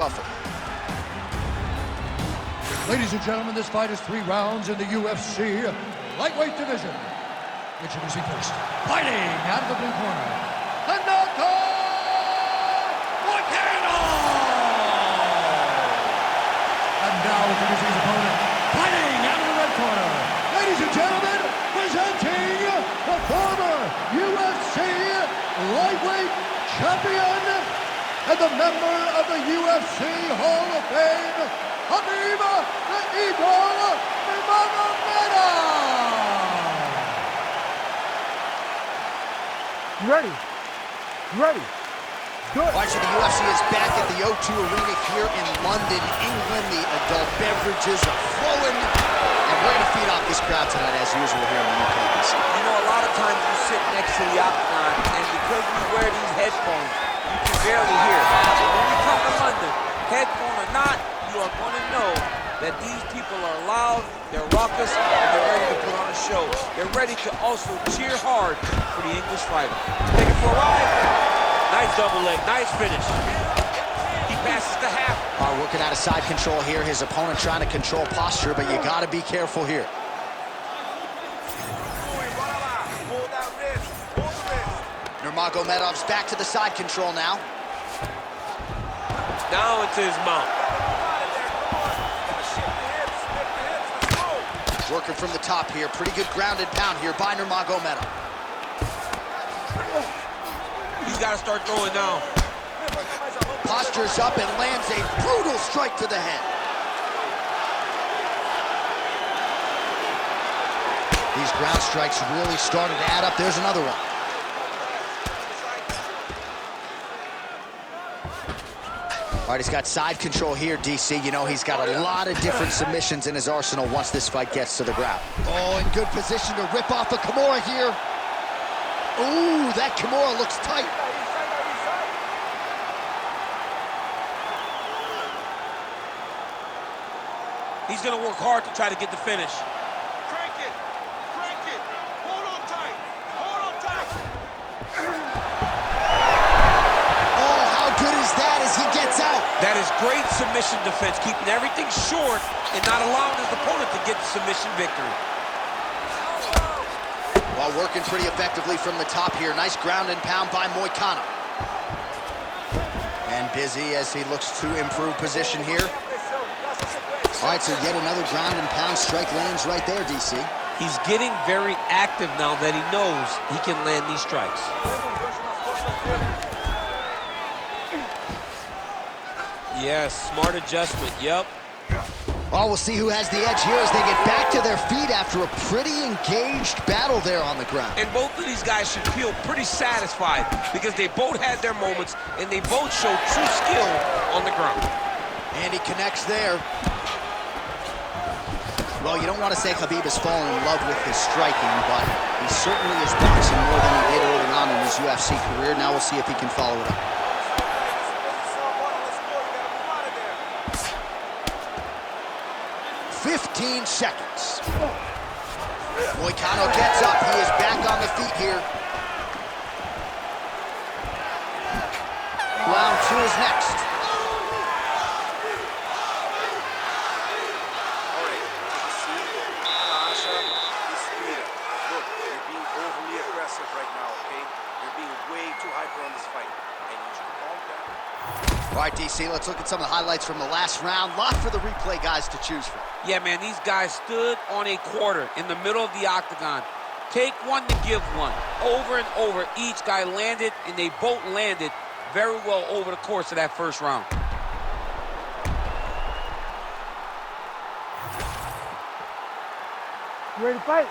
Buffalo. Ladies and gentlemen, this fight is 3 rounds in the UFC lightweight division. Introducing first, fighting out of the blue corner, Renato Moicano! And now introducing his opponent, fighting out of the red corner, ladies and gentlemen, presenting the former UFC lightweight champion and the member of the UFC Hall of Fame, Khabib Nurmagomedov! You ready? You ready? Good. Watching the UFC is back at the O2 Arena here in London, England. The adult beverages are flowing, and we're going to feed off this crowd tonight as usual here in the UK. You know, a lot of times you sit next to the octagon, and because we wear these headphones, you can barely hear. But when we come to London, headphone or not, you are going to know that these people are loud, they're raucous, and they're ready to put on a show. They're ready to also cheer hard for the English fighter. Take it for a ride. Nice double leg, nice finish. He passes the half. Working out of side control here. His opponent trying to control posture, but you got to be careful here. Nurmagomedov's back to the side control now. Now into his mount. Working from the top here. Pretty good grounded pound here by Nurmagomedov. He's got to start throwing now. Postures up and lands a brutal strike to the head. These ground strikes really started to add up. There's another one. All right, he's got side control here, DC. You know, he's got a lot of different submissions in his arsenal once this fight gets to the ground. Oh, in good position to rip off a Kimura here. Ooh, that Kimura looks tight. He's going to work hard to try to get the finish. Crank it, hold on tight, Oh, how good is that as he gets out? That is great submission defense, keeping everything short and not allowing his opponent to get the submission victory. While working pretty effectively from the top here. Nice ground and pound by Moicano. And busy as he looks to improve position here. All right, so yet another ground and pound strike lands right there, DC. He's getting very active now that he knows he can land these strikes. Yes, smart adjustment, yep. Oh, we'll see who has the edge here as they get back to their feet after a pretty engaged battle there on the ground. And both of these guys should feel pretty satisfied because they both had their moments and they both showed true skill on the ground. And he connects there. Well, you don't want to say Khabib has fallen in love with his striking, but he certainly is boxing more than he did early on in his UFC career. Now we'll see if he can follow it up. 15 seconds. Moicano gets up. He is back on the feet here. Round 2 is next. All right, DC, let's look at some of the highlights from the last round. Lot for the replay guys to choose from. Yeah, man, these guys stood on a quarter in the middle of the octagon. Take one to give one. Over and over, each guy landed, and they both landed very well over the course of that first round. You ready to fight?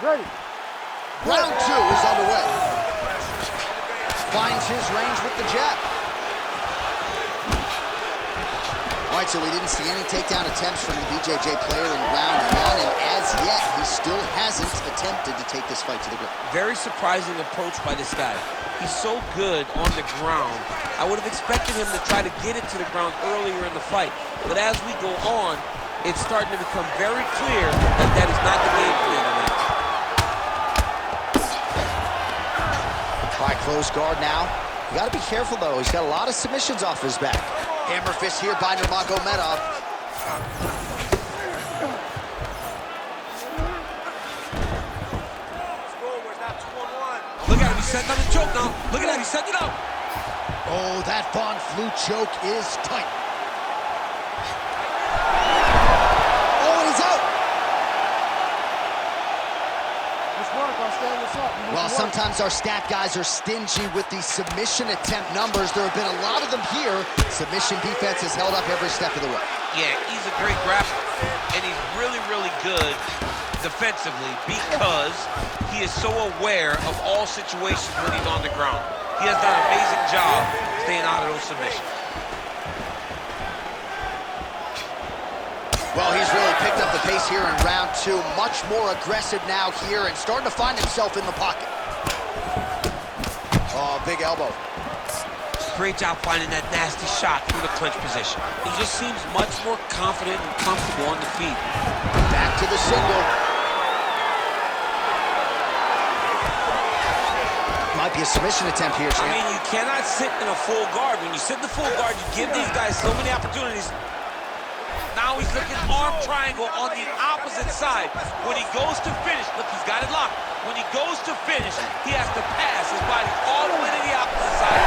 Ready. Round 2 is underway. Finds his range with the jab. All right, so we didn't see any takedown attempts from the BJJ player in round 1, and as yet, he still hasn't attempted to take this fight to the ground. Very surprising approach by this guy. He's so good on the ground. I would have expected him to try to get it to the ground earlier in the fight. But as we go on, it's starting to become very clear that that is not the game plan tonight. All right, close guard now. You got to be careful, though. He's got a lot of submissions off his back. Hammer fist here by Nurmagomedov. Look at him, he's setting up the choke now. Look at that, he's setting it up. Oh, that Von Flue choke is tight. Oh, and he's out. Let's work on standing this up. Well, sometimes our stat guys are stingy with the submission attempt numbers. There have been a lot of them here. Submission defense has held up every step of the way. Yeah, he's a great grappler, and he's really, really good defensively because he is so aware of all situations when he's on the ground. He has done an amazing job staying out of those submissions. Well, he's really picked up the pace here in round two. Much more aggressive now here and starting to find himself in the pocket. Oh, big elbow. Great job finding that nasty shot through the clinch position. He just seems much more confident and comfortable on the feet. Back to the single. Might be a submission attempt here, champ. I mean, you cannot sit in a full guard. When you sit in the full guard, you give these guys so many opportunities. Now he's looking arm triangle on the opposite side. When he goes to finish, look, he's got it locked. When he goes to finish, he has to pass his body all the way to the opposite side.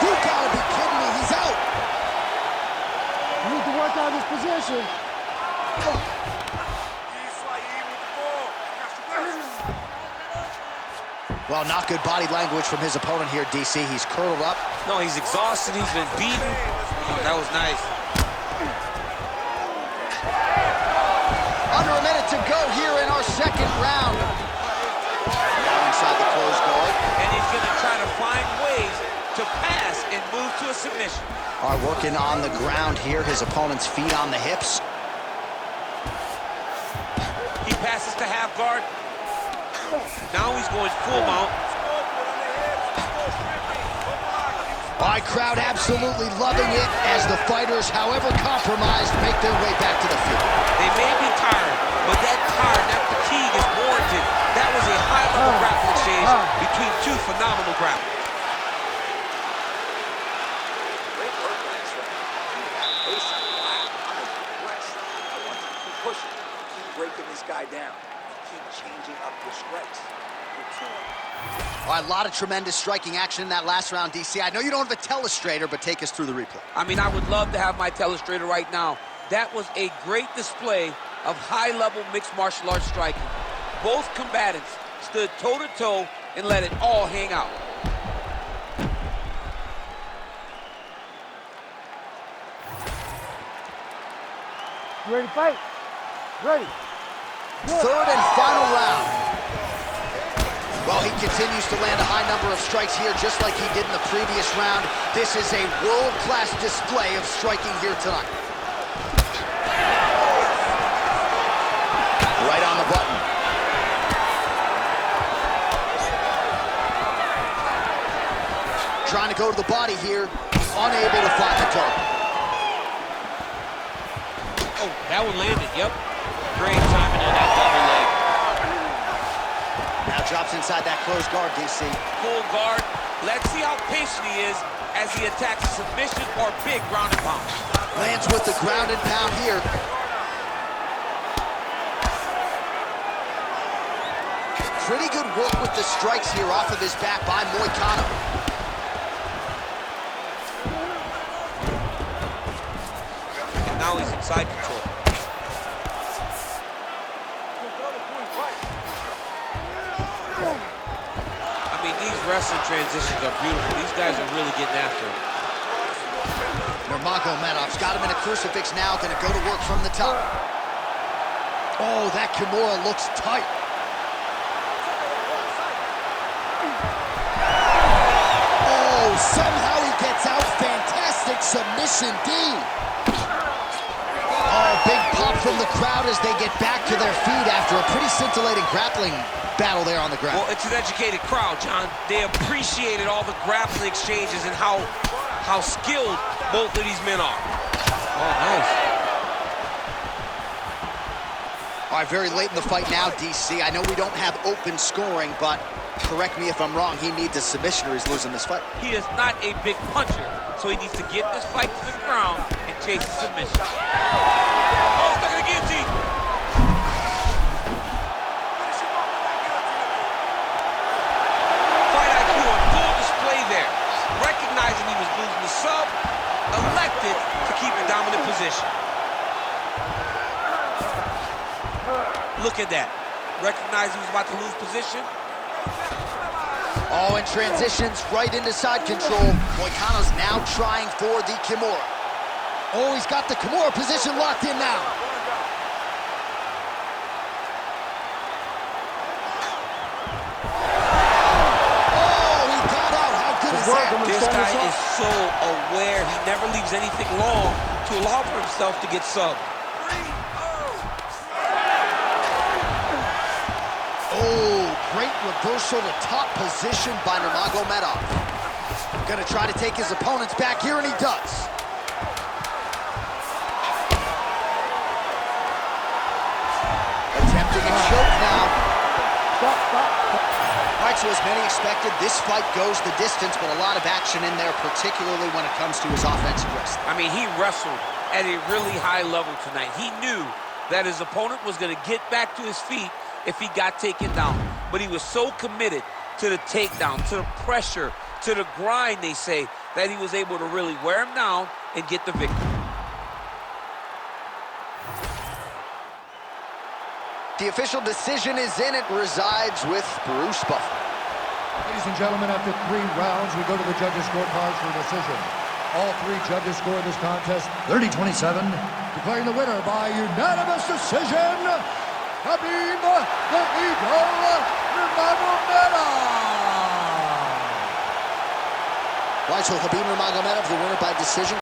You gotta be kidding me, he's out. You need to work on this position. Well, not good body language from his opponent here, DC. He's curled up. No, he's exhausted. He's been beaten. Oh, that was nice. Under a minute to go here in our second round. Now inside the closed guard. And he's going to try to find ways to pass and move to a submission. All right, working on the ground here. His opponent's feet on the hips. He passes to half guard. Now he's going full mount. All right, crowd absolutely loving it as the fighters, however compromised, make their way back to the field. They may be tired, but that tired, that fatigue is warranted. That was a high-level grappling exchange between two phenomenal grapplers. Great work last round. Keep that pace up. Wow, I'm impressed. I want you to keep pushing. Keep breaking this guy down. Keep changing up your strikes. All right, a lot of tremendous striking action in that last round, DC. I know you don't have a telestrator, but take us through the replay. I mean, I would love to have my telestrator right now. That was a great display of high-level mixed martial arts striking. Both combatants stood toe-to-toe and let it all hang out. You ready to fight? Ready. Third and final round. Well, he continues to land a high number of strikes here, just like he did in the previous round. This is a world-class display of striking here tonight. Right on the button. Trying to go to the body here, unable to find the target. Oh, that one landed, yep. Great timing on that double leg. Now drops inside that closed guard, DC. Full guard. Let's see how patient he is as he attacks a submission or big ground and pound. Lands with the ground and pound here. Pretty good work with the strikes here off of his back by Moicano. And now he's inside control. I mean, these wrestling transitions are beautiful. These guys are really getting after it. Nurmagomedov's got him in a crucifix now, gonna go to work from the top. Oh, that Kimura looks tight. Oh, somehow he gets out. Fantastic submission D. Oh, big pop from the crowd as they get back to their feet after a pretty scintillating grappling battle there on the ground. Well, it's an educated crowd, John. They appreciated all the grappling exchanges and how skilled both of these men are. Oh, nice. All right, very late in the fight now, DC. I know we don't have open scoring, but correct me if I'm wrong, he needs a submission or he's losing this fight. He is not a big puncher, So he needs to get this fight to the ground and chase the submission. Oh, stuck in the guillotine. Fight IQ on full display there. Recognizing he was losing the sub, elected to keep a dominant position. Look at that. Recognizing he was about to lose position. Oh, and transitions right into side control. Moicano's now trying for the Kimura. Oh, he's got the Kimura position locked in now. Oh, he got out. How good is that? This guy is so aware. He never leaves anything long to allow for himself to get subbed. Oh, great reversal to top position by Nurmagomedov. Gonna try to take his opponents back here, and he does. Attempting a choke now. Stop, stop. All right, so as many expected, this fight goes the distance, but a lot of action in there, particularly when it comes to his offensive wrestling. I mean, he wrestled at a really high level tonight. He knew that his opponent was going to get back to his feet if he got taken down. But he was so committed to the takedown, to the pressure, to the grind, they say, that he was able to really wear him down and get the victory. The official decision is in. It resides with Bruce Buffer. Ladies and gentlemen, after 3 rounds, we go to the judges' scorecards for a decision. All 3 judges scored this contest 30-27, declaring the winner by unanimous decision, Khabib the Eagle Nurmagomedov. Right, so Khabib Nurmagomedov, the winner by decision.